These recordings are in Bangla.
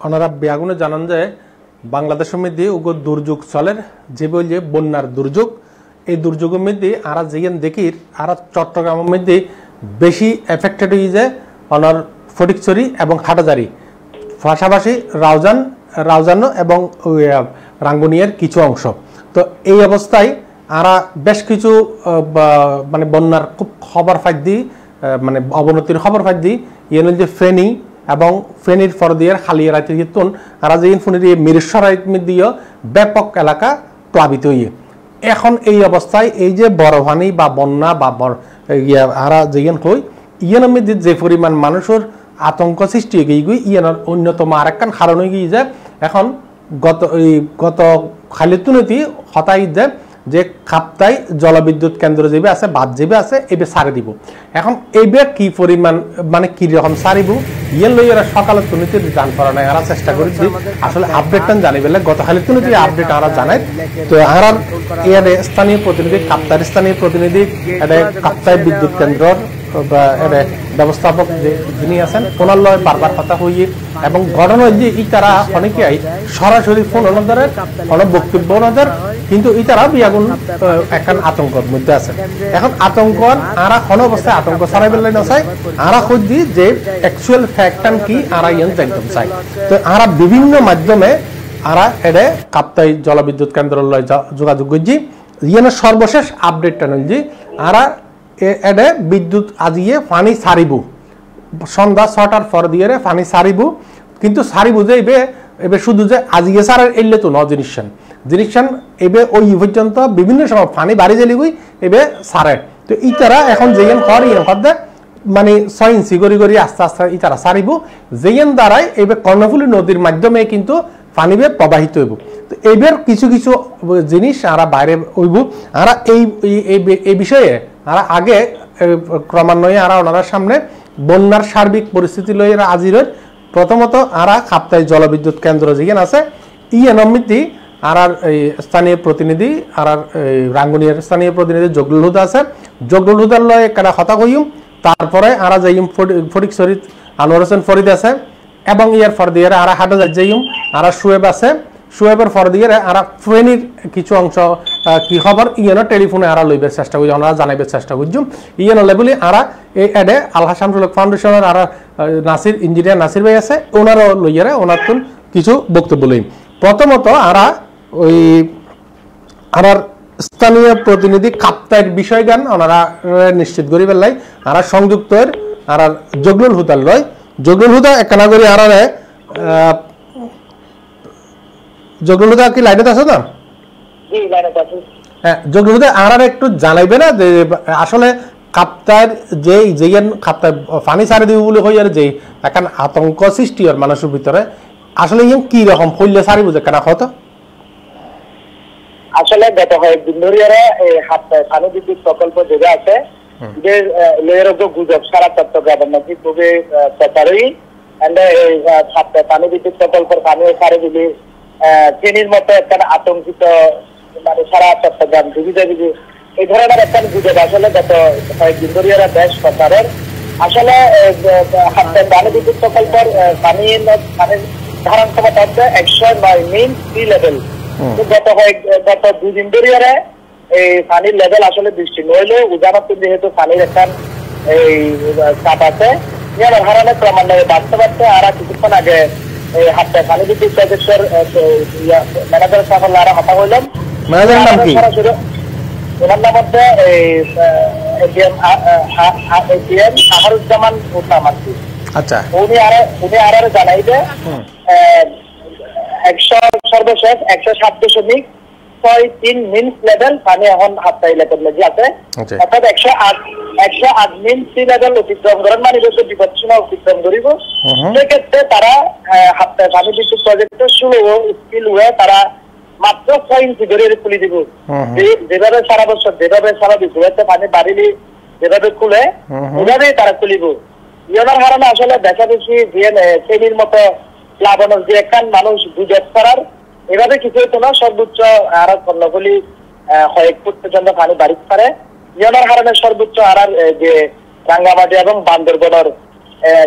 ওনারা বেগুনে জানান যে বাংলাদেশের মধ্যে উগ্র দুর্যোগ চলের যে বলছে বন্যার দুর্যোগ এই দুর্যোগের মধ্যে আর যেখান দেখি আর চট্টগ্রামের মধ্যে বেশি এফেক্টেড হয়ে যায় ওনার ফটিকছড়ি এবং হাটাজারি পাশাপাশি রাউজানো এবং রাঙ্গুনিয়ার কিছু অংশ। তো এই অবস্থায় আরা বেশ কিছু মানে বন্যার খুব খবর ফাঁক দিই মানে অবনতির খবর ফাঁক দিই ইয়ে যে ফেনী এবং ফেনীর ফরদিয়ার হালিয়া রাইতে যেতুন আর যে ফোনের মিরেশ্বর দিয়েও ব্যাপক এলাকা প্লাবিত হইয়ে। এখন এই অবস্থায় এই যে বড় পানি বা বন্যা বা আরা যেন হই ইয়ানের মধ্যে যে পরিমাণ মানুষের আতঙ্ক সৃষ্টি হয়ে গিয়ে ইয়ানোর অন্যতম আরেকখান কারণ হয়ে গিয়ে যে এখন গত খালিতুনতি হতাই যে খাপ্তাই জলবিদ্যুৎ কেন্দ্র যেবে আছে বাদ যেবে আছে এবে সারে দিব। এখন এইবে কি পরিমাণ মানে কি রকম সারিব ইয়ে লই এরা সকালে তুনিতে জান করা নাই আর চেষ্টা করেছি আসলে আপডেটটা জানি বেলে গত খালিতুনতি আপডেট আমরা জানাই। তো আর এর স্থানীয় প্রতিনিধি কাপ্তার স্থানীয় প্রতিনিধি এটা কাপ্তাই বিদ্যুৎ কেন্দ্র ব্যবস্থাপক যিনি আছেন ওনার লয় বারবার কথা হইয়ে এবং ঘটনা যে ইতারা অনেকেই সরাসরি ফোন ওনাদের অনেক বক্তব্য ওনাদের কিন্তু ইতারা বিয়াগুন এখন আতঙ্কের মধ্যে আছে। এখন আতঙ্ক আরা কোন অবস্থায় আতঙ্ক ছড়াই বেলাই নচাই আরা খুঁজি যে অ্যাকচুয়াল ফ্যাক্টান কি আরা ইয়ান একদম চাই। তো আরা বিভিন্ন মাধ্যমে আরা এডে কাপ্তাই জলবিদ্যুৎ কেন্দ্র লয় যোগাযোগ করছি ইয়ানের সর্বশেষ আপডেটটা নয় যে আরা এডে বিদ্যুৎ আজিয়ে পানি সারিব সন্ধ্যা 6টার পর দিয়ে পানি সারিব কিন্তু সারিব যে এবে শুধু যে আজিয়ে সারের এলে তো ন জিনিসন এবে ওই পর্যন্ত বিভিন্ন সময় পানি বাড়ি জেলি গই এবে সারে। তো ইতারা এখন যেন হরদে মানে 6 ইঞ্চি গড়ি আস্তে আস্তে ইতারা সারিব যেন দ্বারাই এবে কর্ণফুলী নদীর মাধ্যমে কিন্তু পানি বে প্রবাহিত হইব। তো এবার কিছু কিছু জিনিস আরা বাইরে হইব আর এই বিষয়ে আর আগে ক্রমান্বয়ে আর ওনার সামনে বন্যার সার্বিক পরিস্থিতি লই এরা আজির প্রথমত আরা কাপ্তাই জলবিদ্যুৎ কেন্দ্র যেখানে আছে ইএনমিতি আর এই স্থানীয় প্রতিনিধি আর রাঙ্গুনিয়ার স্থানীয় প্রতিনিধি জগলুল হুদা আছে জগলুল হুদার লয় একটা কথা কইম তারপরে আরা যাইম ফটিকছড়ি আনোয়ার হোসেন ফরিদ আছে এবং ইয়ার ফরদিয়ার আর হাটা যাইম আর সুয়েব আছে সুয়েবের ফরদিয়ার আর ফেনীর কিছু অংশ কি খবর ইয়েন টেলিফোনে আর লইবার চেষ্টা করি ওনারা জানাইবার চেষ্টা করছুম ইয়েন লেবলি আর এই এডে আল হাসান ফাউন্ডেশনের আর নাসির ইঞ্জিনিয়ার নাসির ভাই আছে ওনারও লইয়ারে ওনার কিছু বক্তব্য লইম। প্রথমত আরা ওই আর স্থানীয় প্রতিনিধি কাপ্তাইয়ের বিষয় জ্ঞান ওনারা নিশ্চিত করি বেলাই আর সংযুক্তের আর জগলুল হুদার লয় জগলুল হুদা একখানা করি আর জগলুল হুদা কি লাইনে আছে না? হ্যাঁ জগলুল হুদা আর একটু জানাইবে না যে আসলে কাপ্তার যে যেন কাপ্তার পানি সারি দিব বলে হই আর যে এখন আতঙ্ক সৃষ্টি আর মানুষের ভিতরে আসলে ইয়ান কি রকম হইলে সারি বুঝে কেনা হতো আসলে গত কয়েকদিন ধরে পানি বিদ্যুৎ প্রকল্প যেটা আছে যে লেয়ার গুজব সারা চট্টগ্রামের মধ্যে খুবই প্রচারই পানি বিদ্যুৎ প্রকল্পের পানি সারি দিলে ফেনীর মতো একটা আতঙ্কিত মানে সারা চট্টগ্রাম দিবি এই ধরনের একটা গুজব আসলে গত কয়েকদিন ধরে বেশ প্রচারের। আসলে পানি বিদ্যুৎ প্রকল্পের পানির ধারণ ক্ষমতা হচ্ছে 109 মিন সি লেভেল। গত 2 দিন ধরে এই পানির লেভেল আসলে বৃষ্টি নইলেও উজানত যেহেতু পানির একটা এই চাপ আছে ইয়ার হারানে ক্রমান্বয়ে বাড়তে বাড়তে আর কিছুক্ষণ আগে এই পানি বিদ্যুৎ প্রজেক্টের ম্যানেজার সাহেব আর কথা বললাম সরাসরি ওনার নাম হচ্ছে এটিএম আহারুজ্জামান উত্তামান্তি। আচ্ছা উনি আর জানাই যে সর্বশেষ 107.63 মিন লেভেল পানি এখন হাতটা এলাকার মধ্যে আছে অর্থাৎ 108 মিন সি লেভেল অতিক্রম করেন মানে বিপদ সীমা অতিক্রম করিব। সেক্ষেত্রে তারা হাতটায় পানি বিদ্যুৎ প্রজেক্টের স্কিল হয়ে তারা মাত্র 6 ইঞ্চি ধরে খুলে দিব যেভাবে সারা বছর যেভাবে সারা বিদ্যুৎ পানি বাড়িলে যেভাবে খুলে ওইভাবেই তারা খুলিব। ইয়নার কারণে আসলে দেখা বেশি ফেনীর মতো প্লাবনের যে একখান মানুষ গুজব করার এভাবে কিছু হতো না। সর্বোচ্চ আর কর্ণফুলী কয়েক ফুট পর্যন্ত পানি বাড়িতে পারে ইয়নার কারণে সর্বোচ্চ আর যে রাঙ্গামাটি এবং বান্দরবনের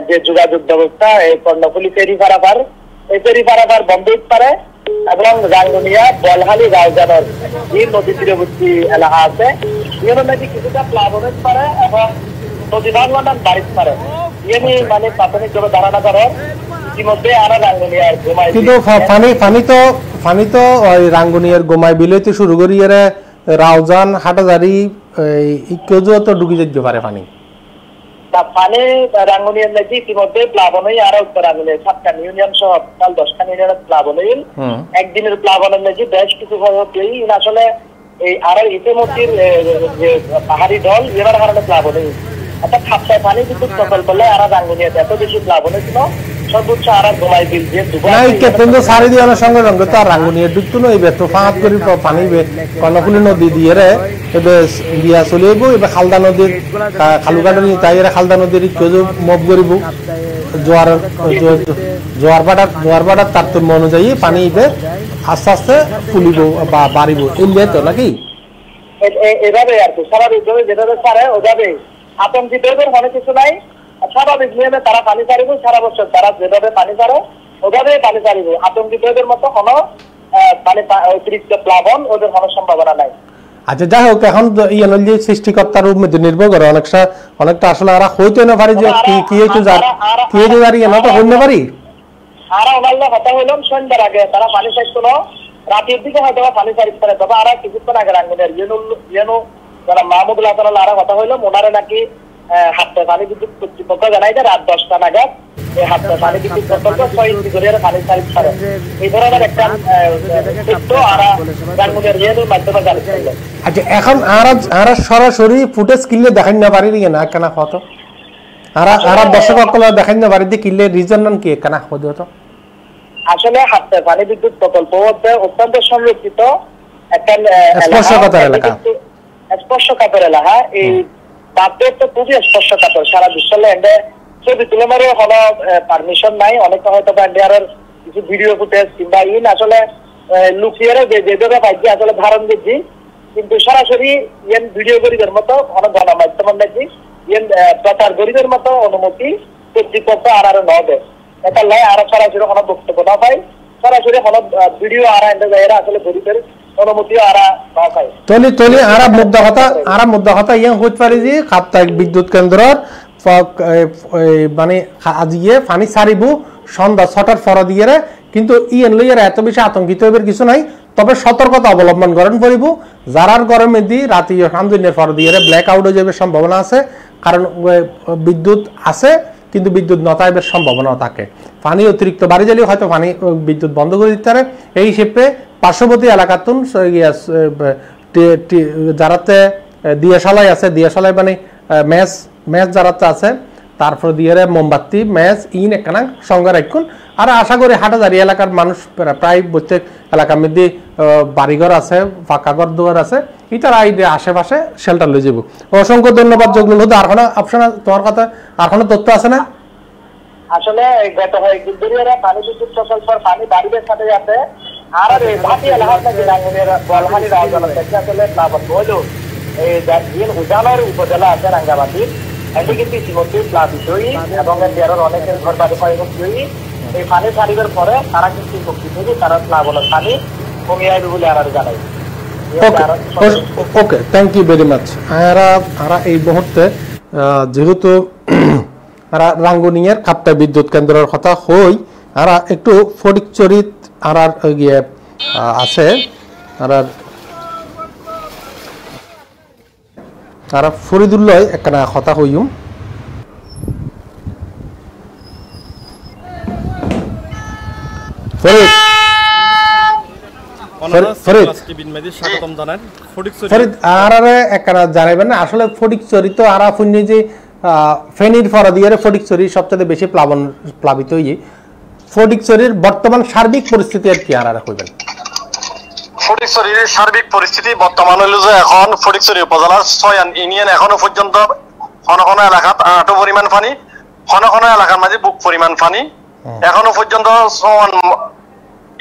যে যোগাযোগ ব্যবস্থা এই কর্ণফুলী ফেরি পারাপার এই ফেরি পারাবার বন্ধ হতে পারে এবং রাঙ্গুনিয়া বলহালি রাউজানের এই নদী তীরবর্তী এলাকা আছে এর নাকি কিছুটা প্লাবন হতে পারে এবং নদী ভাঙন বাড়িতে পারে এমনি মানে প্রাথমিকভাবে ধারণা করে ইতিমধ্যে আর রাঙ্গুনিয়ার ঘুমাই কিন্তু পানি তো ওই রাঙ্গুনিয়ার গোমাই বিলতে শুরু করি এর রাউজান হাটাজারি কেউ তো ঢুকে যেতে পারে পানি পানি রাঙ্গুনিয়ার নাকি ইতিমধ্যে প্লাবন হয়ে আর উত্তর রাঙ্গুনিয়া 7টা ইউনিয়ন সহ 10টা ইউনিয়নের প্লাবন হয়ে একদিনের প্লাবনের নাকি বেশ কিছু আসলে এই আর ইতিমধ্যে যে পাহাড়ি ঢল এবার কারণে প্লাবন হয়ে অর্থাৎ খাপটায় পানি বিদ্যুৎ প্রকল্প হলে আর রাঙ্গুনিয়াতে এত বেশি প্লাবন হয়েছিল সর্বোচ্চ আর গোমাই বিল যে কিন্তু সারি দেওয়ার সঙ্গে সঙ্গে তো আর রাঙ্গুনিয়া ডুবতো না এবার তো ফাঁক করি পানি কর্ণফুলি নদী দিয়ে এবার দিয়া চলিব এবার খালদা নদীর খালুকাটা নিয়ে তাই খালদা নদীর কেউ মব করিব জোয়ার বাটার তারতম্য অনুযায়ী পানি এবার আস্তে আস্তে ফুলিব বা বাড়িব এই তো নাকি এভাবে আর কি স্বাভাবিকভাবে যেভাবে পারে ওভাবে আতঙ্কিত অনেক কিছু নাই স্বাভাবিক নিয়মে তারা পানি ছাড়িব সারা বছর তারা যেভাবে পানি ছাড়ে ওভাবে পানি ছাড়িব আতঙ্কিতদের মতো কোনো পানি অতিরিক্ত প্লাবন ওদের কোনো সম্ভাবনা নাই আচ্ছা যাই হোক এখন যে সৃষ্টিকর্তার মধ্যে নির্ভর করে অনেকটা আসলে আর হইতে না পারি যে কি হয়েছে জারি না তো হইতে পারি আর ওনার কথা হইলাম সন্ধ্যার আগে তারা পানি ছাড়তো না রাতের দিকে হয়তো পানি ছাড়তে পারে তবে আর কিছুক্ষণ আগে রাঙ্গুনিয়ার ইয়েনু যারা মাহমুদুল্লাহ তাআলা আর কথা হইলাম ওনারা নাকি হাতে পানি বিদ্যুৎ কর্তৃপক্ষ জানাই যে রাত 10টা নাগাদ এই হাতে পানি বিদ্যুৎ প্রকল্প 6 ইঞ্চি করে পানি ছাড়তে পারে এই ধরনের একটা তথ্য আর রাঙ্গুনিয়ার ইয়েনুর মাধ্যমে জানতে পারলো আচ্ছা এখন আর সরাসরি ফুটেজ কিনলে দেখাই না পারি না কেন কত আর দর্শক দেখাই না পারি কিনলে রিজন নাম কি কেন হতে হতো আসলে হাতে পানি বিদ্যুৎ প্রকল্প অত্যন্ত সংরক্ষিত একটা স্পর্শকাতর এলাকা এই তাদের তো খুবই স্পর্শকাতর সারা বিশ্ব ল্যান্ডে ছবি তুলে মারেও কোনো পারমিশন নাই অনেকে হয়তো ইন্ডিয়ার কিছু ভিডিও ফুটেজ কিংবা আসলে লুকিয়ে যেভাবে পাইছি আসলে ধারণ দিচ্ছি কিন্তু সরাসরি ভিডিও গরিবের মতো অনেক গণমাধ্যম দেখছি প্রচার গরিবের মতো অনুমতি কর্তৃপক্ষ আর ন দেয় এটা নয় আরো সরাসরি কোনো বক্তব্য না পাই সরাসরি কোনো ভিডিও আর আসলে গরিবের অনুমতিও আর না পাই তলি আর মুদ্রা কথা ইয়ে হইতে পারে যে সাপ্তাহিক বিদ্যুৎ কেন্দ্রর মানে আজিয়ে পানি ছাড়িব সন্ধ্যা 6টার পর দিয়ে কিন্তু লইয়ার এত বেশি আতঙ্কিত হইবার কিছু নাই তবে সতর্কতা অবলম্বন করেন করিব যারার গরমে দি রাতে সামদিনের পর দিয়ে ব্ল্যাক আউট হয়ে যাবে সম্ভাবনা আছে কারণ বিদ্যুৎ আছে কিন্তু বিদ্যুৎ নতাইবের সম্ভাবনাও থাকে পানি অতিরিক্ত বাড়ি গেলে হয়তো পানি বিদ্যুৎ বন্ধ করে দিতে পারে এই হিসেবে পার্শ্ববর্তী এলাকাতুন যারাতে দিয়াশালাই আছে দিয়াশালাই মানে ম্যাচ যারাতে আছে তারপর দিয়ে মোমবাতি ম্যাচ একখানা সঙ্গে রাখুন আর আশা করি হাটাজারি এলাকার মানুষ প্রায় প্রত্যেক এলাকার মধ্যে বাড়িঘর আছে ফাঁকা ঘর দুয়ার আছে তারা এই আশেপাশে শেল্টার লয়ে যাব অসংখ্য ধন্যবাদ জগলুল হুদা আর কোনো অপশন তোমার কথা আর কোনো তথ্য আছে না আসলে গত কয়েকদিন ধরে পানি বিদ্যুৎ প্রকল্পের পানি বাড়ির সাথে আছে আর এই ভাটি এলাকাতে রাঙ্গুনিয়ার বলহালি রাউজানের থেকে আসলে প্লাবন হলো এই দিন উজানের উপজেলা আছে রাঙ্গামাটি এটি কিন্তু ইতিমধ্যে প্লাবিত হই এবং এর অনেকের ঘর বাড়ি ক্ষয়ক্ষতি হই এই পানি ছাড়িবার পরে তারা কিন্তু উপকৃত হয়ে তারা প্লাবনের পানি কমিয়ে আসবে বলে আর জানাই okay thank you very much আর এই মুহূর্তে যেহেতু রাঙ্গুনিয়ার খাপটা বিদ্যুৎ কেন্দ্রের কথা হই আর একটু ফটিকচুরিত আর গিয়ে আছে আর ফরিদুল্লাহ একটা কথা হইম ফরিদ আর একটা জানাইবেন না আসলে ফটিকচুরি তো আর আপনি যে ফেনীর ফরা দিয়ে ফটিকচুরি সবচেয়ে বেশি প্লাবিত হয়ে ফটিকচুরির বর্তমান সার্বিক পরিস্থিতি আর কি আর হইবেন ফটিকচুরির সার্বিক পরিস্থিতি বর্তমান হইল যে এখন ফটিকচুরি উপজেলার 6 ইউনিয়ন এখনো পর্যন্ত কোন কোন এলাকাত আটো পরিমাণ পানি কোন কোন এলাকার মাঝে বুক পরিমাণ পানি এখনো পর্যন্ত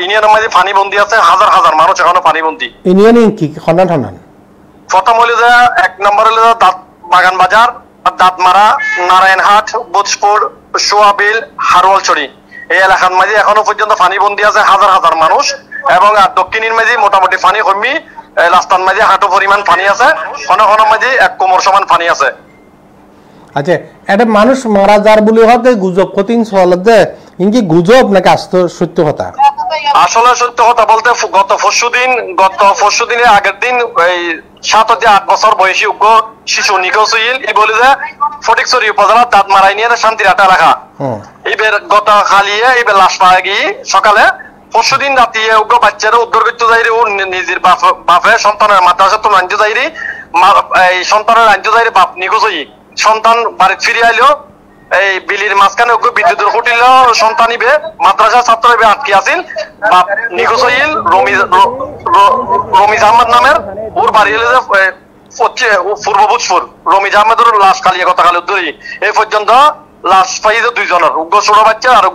ইউনিয়নের মাঝে পানি বন্দি আছে হাজার হাজার মানুষ এখনো পানি বন্দি ইউনিয়নে কি খন্ডন খন্ডন প্রথম হইল যে 1 নম্বর হইল বাগান বাজার দাঁতমারা নারায়ণহাট বুধপুর সোয়াবিল হারওয়ালছড়ি এই এলাকার মাঝে এখনো পর্যন্ত পানিবন্দী আছে হাজার হাজার মানুষ, এবং দক্ষিণের মাঝে মোটামুটি পানি কমি, রাস্তার মাঝে হাঁটু পরিমাণ পানি আছে, কোনো কোনো মাঝে এক কোমর সমান পানি আছে। আচ্ছা, এটা মানুষ মারা যার বলে হতে গুজব কঠিন সওয়াল দে, ইনকি গুজব নাকি সত্য কথা? আসলে সত্য কথা বলতে গত পরশুদিনের আগের দিন এই 7 থেকে 8 বছর বয়সী উগ্র শিশু নিখোঁজ হইল। এই বলে যে ফটিকছড়ি উপজেলার দাঁতমারাই নিয়ে শান্তিরাটা এলাকা, এবার গত খালিয়ে এবার লাশ পাওয়া গিয়ে সকালে পরশুদিন রাতে উগ্র বাচ্চারা উদ্ধার করতে যাইরে, ও নিজের বাপে সন্তানের মাদ্রাসা তো আনতে যাইরে, এই সন্তানের আনতে যাইরে বাপ নিখোঁজ হই, সন্তান বাড়িতে ফিরে আইলো, এই বিলির মাঝখানে বিদ্যুতের ফুটিল, সন্তান ইবে মাদ্রাসা ছাত্র ইবে আটকে আছিল, বাপ নিখোঁজ হইল রমিজ আহমদ নামের, ওর বাড়ি হলে যে পূর্ব ভোজপুর, রমিজ আহমেদের লাশ কালিয়ে গতকাল উদ্ধার। এই পর্যন্ত লাশ পাইছে 2 জনের, উগ্র ছোট বাচ্চা আর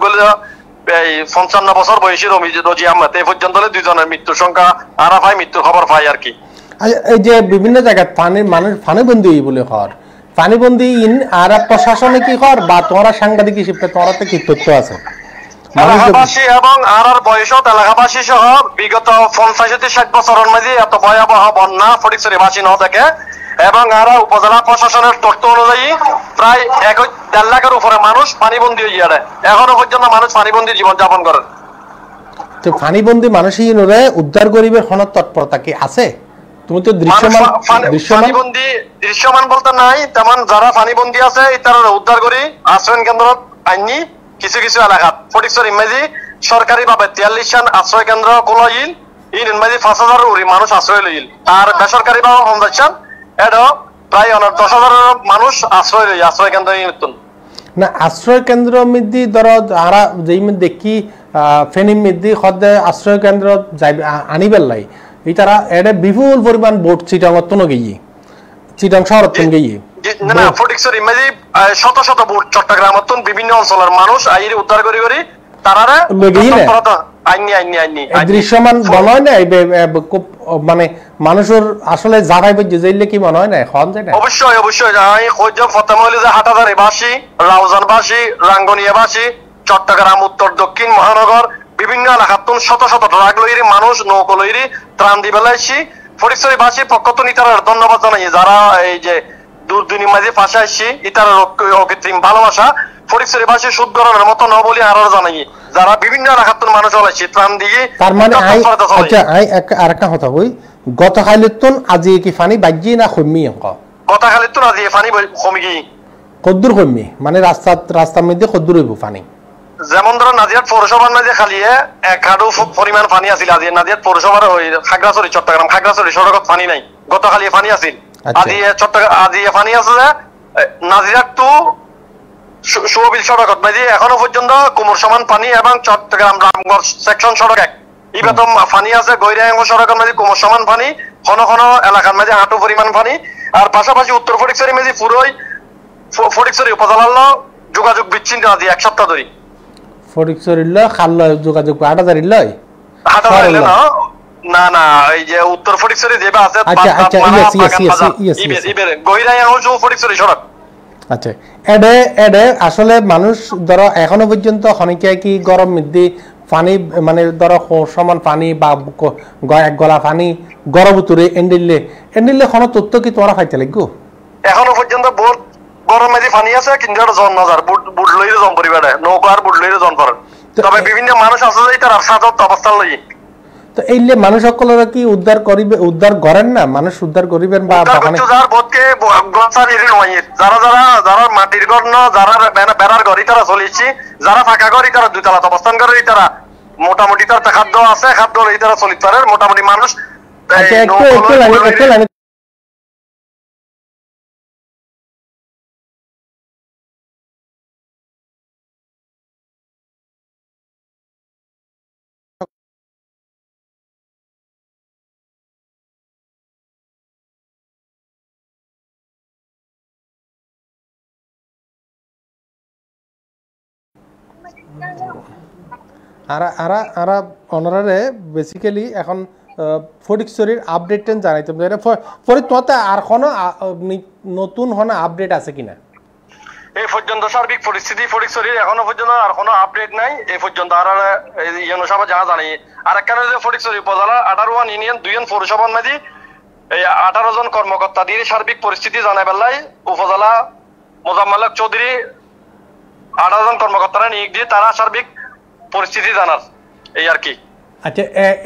এই 55 বছর বয়সী রজি আহমেদ। এই পর্যন্ত 2 জনের মৃত্যুর সংখ্যা আরা পাই, মৃত্যুর খবর পাই আর কি। এই যে বিভিন্ন জায়গায় মানুষ পানিবন্দী বলে হর, পানিবন্দী ইন আর প্রশাসনে কি কর বা তোমরা সাংবাদিক হিসেবে তোমরা তো কি তথ্য আছে? এলাকাবাসী এবং আর বয়সত এলাকাবাসী সহ বিগত 50-60 বছরের মধ্যে এত ভয়াবহ বন্যা ফটিকছড়ি বাসী ন থাকে, এবং আর উপজেলা প্রশাসনের তথ্য অনুযায়ী প্রায় 1.5 লাখের উপরে মানুষ পানিবন্দী হয়ে যায়। এখনো পর্যন্ত মানুষ পানিবন্দী জীবনযাপন করে। তো পানিবন্দী মানুষই উদ্ধার করিবার কোনো তৎপরতা কি আছে? তুমি তো দৃশ্যমান বলতে নাই, তেমন যারা পানিবন্দী আছে তারা উদ্ধার করি আশ্রয় কেন্দ্র আইনি কিছু কিছু এলাকাত ফটিকছড়ি ইংরেজি সরকারি ভাবে 43 আশ্রয় কেন্দ্র খোলা হইল, ইন ইংরেজি 5000 মানুষ আশ্রয় লইল, আর বেসরকারি ভাবে 50 এটা প্রায় 10,000 মানুষ আশ্রয় লই আশ্রয় কেন্দ্র নতুন না। আশ্রয় কেন্দ্র মধ্যে ধরো যারা যেই দেখি ফেনি মধ্যে সদে আশ্রয় কেন্দ্র যাই আনিবার লাই, এই তারা এটা বিপুল পরিমাণ বোট চিটাং গিয়ে চিটাং শহর গিয়ে না ফটিকছড়ি ইংরেজি শত শত বোট চট্টগ্রাম বিভিন্ন অঞ্চলের মানুষ আইরে উদ্ধার করি করি তারারে দৃশ্যমান মনে হয় না মানে মানুষের আসলে জায়গায় যাইলে কি মনে হয় না এখন যায় না? অবশ্যই অবশ্যই হাটাদারিবাসী, রাউজানবাসী, রাঙ্গনিয়াবাসী, চট্টগ্রাম উত্তর দক্ষিণ মহানগর বিভিন্ন এলাকাতুন শত শত ট্রাক লইরি মানুষ নৌকো লইরি ত্রাণ দি বেলাইছি। ফটিকছড়িবাসীর পক্ষ তো ইতার ধন্যবাদ জানাই, যারা এই যে দুর্দিনের মাঝে পাশে আসছি ইতার অকৃত্রিম ভালোবাসা ফটিকছড়িবাসী সুদগরণের মতো ন বলি আরো জানাই, যারা বিভিন্ন এলাকাতুন মানুষ হলাইছি ত্রাণ দিয়ে। তার মানে আচ্ছা আর একটা কথা বই, গতকালিতুন আজি কি পানি বাজি না কমি? গতকালিতুন আজি পানি কমি গিয়ে কদ্দুর কমি মানে রাস্তার মধ্যে কদ্দুর হইব পানি? যেমন ধরো নাজিয়াত পৌরসভার মাঝে খালিয়ে 1 হাঁটু পরিমাণ পানি আছিল। আজি নাজিয়াত পৌরসভার ওই খাগড়াছড়ি চট্টগ্রাম খাগড়াছড়ি সড়কত পানি নাই, গতকালি পানি আছিল। আজি চট্টগ্রাম আজি পানি আছে যে নাজিরাত টু সুবিল সড়কত মাঝে এখনো পর্যন্ত কোমর সমান পানি, এবং চট্টগ্রাম রামগঞ্জ সেকশন সড়ক 1 ইবাতম পানি আছে। গৈরাঙ্গ সড়কের মাঝে কোমর সমান পানি, কোন কোন এলাকার মাঝে হাঁটু পরিমাণ পানি। আর পাশাপাশি উত্তর ফটিকছড়ি মাঝে পুরোই ফটিকছড়ি উপজেলার যোগাযোগ বিচ্ছিন্ন আজি 1 সপ্তাহ ধরে। ফটিকছড়ির খাল যোগাযোগ হাটাদারির লয় না না এই যে উত্তর ফটিকছড়ি যেবা আছে ফটিকছড়ি সড়ক। আচ্ছা এডে এডে আসলে মানুষ ধরো এখনো পর্যন্ত অনেকে কি গরম মধ্যে পানি মানে ধরো সমান পানি বা এক গলা পানি গরম উতরে এন্ডিলে কোনো তথ্য কি তোমরা খাইতে লাগবো? এখনো পর্যন্ত বহুত গরম মেঝে পানি আছে, কিন্তু জন নজার বুট লইলে জন পরিবারে নৌকা আর বুট লইলে জন পড়ে। তবে বিভিন্ন মানুষ আছে যে তার সাধারণ অবস্থান লই। তো এইলে মানুষ সকলেরা কি উদ্ধার করিবে, উদ্ধার করেন না মানুষ উদ্ধার করিবেন বা যার বোধকে গছার এর নয়, যারা যারা যারা মাটির ঘর ন, যারা বেড়ার ঘর তারা চলেছি, যারা ফাঁকা ঘর তারা 2 তলাত অবস্থান করে, তারা মোটামুটি তার খাদ্য আছে, খাদ্য লই তারা চলিতে পারে মোটামুটি মানুষ। ওনারে বেসিক্যালি এখন ফটিকছড়ির আপডেট জানাইতাম। ফরিদ তোমাতে আর কোনো নতুন আপডেট আছে কিনা? এই পর্যন্ত সার্বিক পরিস্থিতি ফটিকছড়ির এখনো পর্যন্ত আর কোনো আপডেট নাই। এই পর্যন্ত আর ইউনুসভা জানা জানি আর একখানে যে ফটিকছড়ি উপজেলা 18 ইউনিয়ন 2 পৌরসভার মাঝে এই 18 জন কর্মকর্তা দিয়ে সার্বিক পরিস্থিতি জানাই বেলায় উপজেলা মোজাম্মেল হক চৌধুরী 18 জন কর্মকর্তারা নিয়োগ দিয়ে তারা সার্বিক পরিস্থিতি জানার এই আর কি। আচ্ছা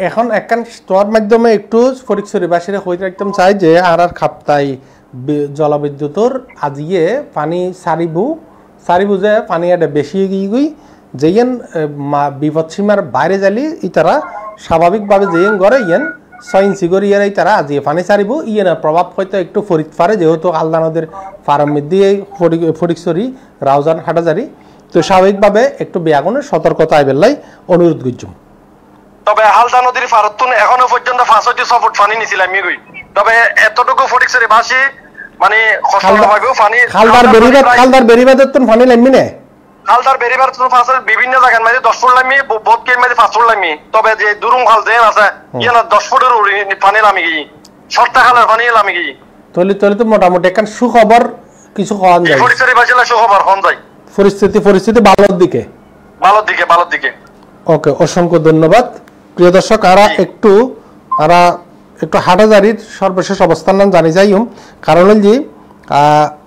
এখন একখান তোর মাধ্যমে একটু ফটিকছড়িবাসীরা হয়ে রাখতাম চাই যে আর খাপ্তাই জলবিদ্যুতর আজিয়ে পানি সারিবু যে পানি এটা বেশি গিয়ে যেন বিপদ সীমার বাইরে যালি ইতারা স্বাভাবিকভাবে যেন গড়ে ইয়েন 6 ইঞ্চি করে ইয়ারাই তারা আজিয়ে পানি সারিব ইয়েনের প্রভাব হয়তো একটু ফরিদ পারে যেহেতু আল্লাহ নদীর ফার্মের দিয়ে ফটিকছড়ি রাউজান হাটাজারি তো স্বাভাবিকভাবে একটু বেয়াগুনের সতর্কতা আইবেলাই অনুরোধ করছুম। তবে হালদা নদীর ফারতুন এখনো পর্যন্ত 5 ফুট পানি নিছিলাম মিগুই। তবে এতটুকু ফটিকছড়ি বাসী মানে খালদার বেরিবাদের তো পানি লামি না খালদার বেরিবার বিভিন্ন জায়গার মাঝে 10 ফুট লামি বোধ কে মাঝে 5 ফুট লামি। তবে যে দুরুম খাল যে আছে ইয়ে 10 ফুটের পানি লামি গিয়ে সস্তা খালের পানি লামি গিয়ে তলে তো মোটামুটি এখন সুখবর কিছু হওয়া যায় ফটিকছড়ি বাসীরা সুখবর হন যায় পরিস্থিতি ভালোর দিকে। ওকে অসংখ্য ধন্যবাদ প্রিয় দর্শক। একটু হাটাজারির সর্বশেষ অবস্থান নাম জানি যাইম কারণ যে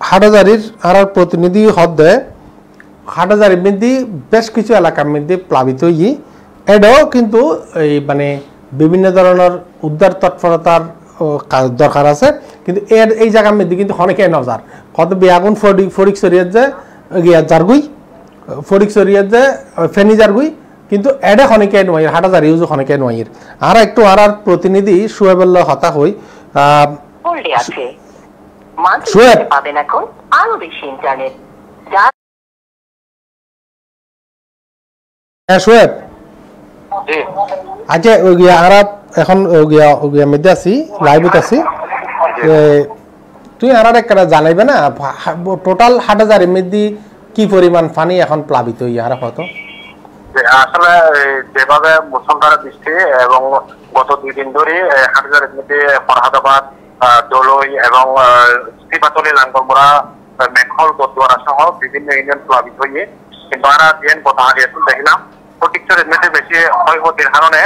হাটাজারির প্রতিনিধি হদ্দে হাটাজারির মধ্যে বেশ কিছু এলাকার মধ্যে প্লাবিত হই এটাও কিন্তু এই মানে বিভিন্ন ধরনের উদ্ধার তৎপরতার দরকার আছে কিন্তু এই জায়গার মধ্যে কিন্তু অনেকে নজার কত বেয়াগুন ফটিকছড়িয়ার যে জারগুই ফটিকছড়িয়ার যে ফেনী জারগুই কিন্তু এডে খনিকে নয় হাটাজারি ইউজ খনিকে নয় আর একটু আর প্রতিনিধি সুয়েবল হতা হই সুয়েব পাবেন এখন আরো বেশি ইন্টারনেট সুয়েব আচ্ছা আর এখন মধ্যে আছি লাইভত আছি তুই আর একটা জানাইবে না টোটাল হাটাজারির মধ্যে কি পরিমাণ পানি এখন প্লাবিত হই আর কত আসলে যেভাবে মুসলধারা বৃষ্টি এবং গত 2 দিন ধরে হাটাজারির মধ্যে ফরহাদাবাদ দোলই এবং শ্রীপাতলি লাঙ্গলমোড়া মেঘল গদুয়ারা সহ বিভিন্ন ইউনিয়ন প্লাবিত হয়ে কিন্তু আমরা যেন কথা হারিয়ে দেখলাম ফটিকছড়ির মধ্যে বেশি ক্ষয়ক্ষতির কারণে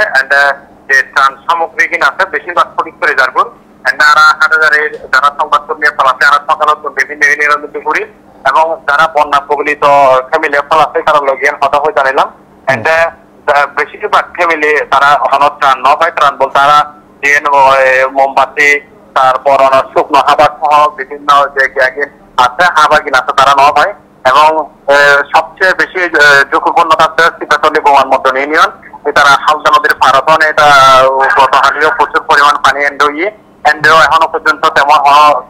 যে ত্রাণ সামগ্রী কিনা আছে বেশিরভাগ ফটিকছড়ি যারপুর আমরা হাটাজারির যারা সংবাদকর্মী ফলাতে আর সকালত বিভিন্ন ইউনিয়নের মধ্যে ঘুরি এবং যারা বন্যা প্রবলিত ফ্যামিলি ফল আছে তারা লগিয়ান কথা হয়ে জানিলাম বেশিরভাগ ফ্যামিলি তারা ত্রাণ ন পায় ত্রাণ বলতে তারা মোমবাতি তারপর শুকনো খাবার সহ বিভিন্ন যে আছে খাবার কিনা আছে তারা ন পায় এবং সবচেয়ে বেশি ঝুঁকিপূর্ণ আছে শ্রীপাতলি বোমানমন্ডল ইউনিয়ন তারা হালদা নদীর ফারাতন এটা গত হালিও প্রচুর পরিমাণ পানি এন্ডেও এখনো পর্যন্ত তেমন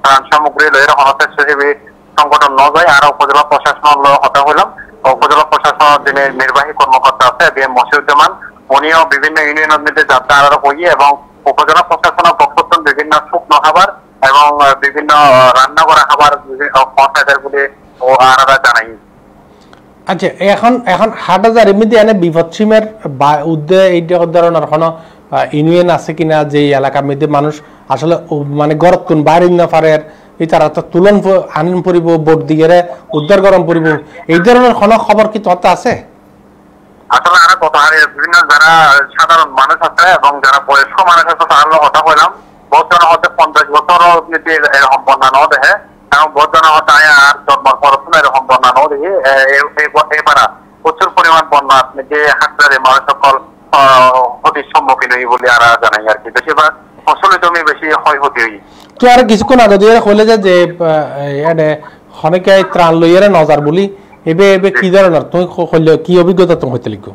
ত্রাণ সামগ্রী লয়ের স্বেচ্ছাসেবী সংগঠন ন যায় আর উপজেলা প্রশাসন কথা হইলাম উপজেলা প্রশাসনের যিনি নির্বাহী কর্মকর্তা আছে বি এম মশিউজ্জামান উনিও বিভিন্ন ইউনিয়নের মধ্যে যাত্রা আরো করি এবং উপজেলা প্রশাসনের পক্ষ বিভিন্ন শুকনো খাবার এবং বিভিন্ন রান্না করা খাবার পঞ্চায়েতের বলে আলাদা জানাই। আচ্ছা এখন হাটাজারির মধ্যে এনে বিপদ সীমার উদ্দে এই ধরনের কোনো ইউনিয়ন আছে কিনা যে এলাকার মধ্যে মানুষ আসলে মানে গরতুন বাইরে না পারে এই তারা তো তুলন আনন্দ পরিব বোট দিয়ে উদ্ধার গরম পরিব এই ধরনের কোনো খবর কি তথ্য আছে? আসলে আমরা কথা বিভিন্ন যারা সাধারণ মানুষ আছে এবং যারা বয়স্ক মানুষ আছে তারা কথা বললাম বহুত জন হতে 50 বছর এরকম বন্যা ন দেখে এবং বহুত জন হতে আর জন্মার পর এরকম বন্যা ন দেখে এবার প্রচুর পরিমাণ বন্যা যে হাটবারে মানুষ সকল ক্ষতির সম্মুখীন হই বলে আর জানাই আর কি বেশিরভাগ ফসলের জমি বেশি ক্ষয়ক্ষতি হই। তো আর কিছুক্ষণ আগে দিয়ে কইলে যে অনেকে ত্রাণ লইয়ারে নজার বলি এবে কি ধরনের তুমি কইলে কি অভিজ্ঞতা তুমি হইতে লিখো?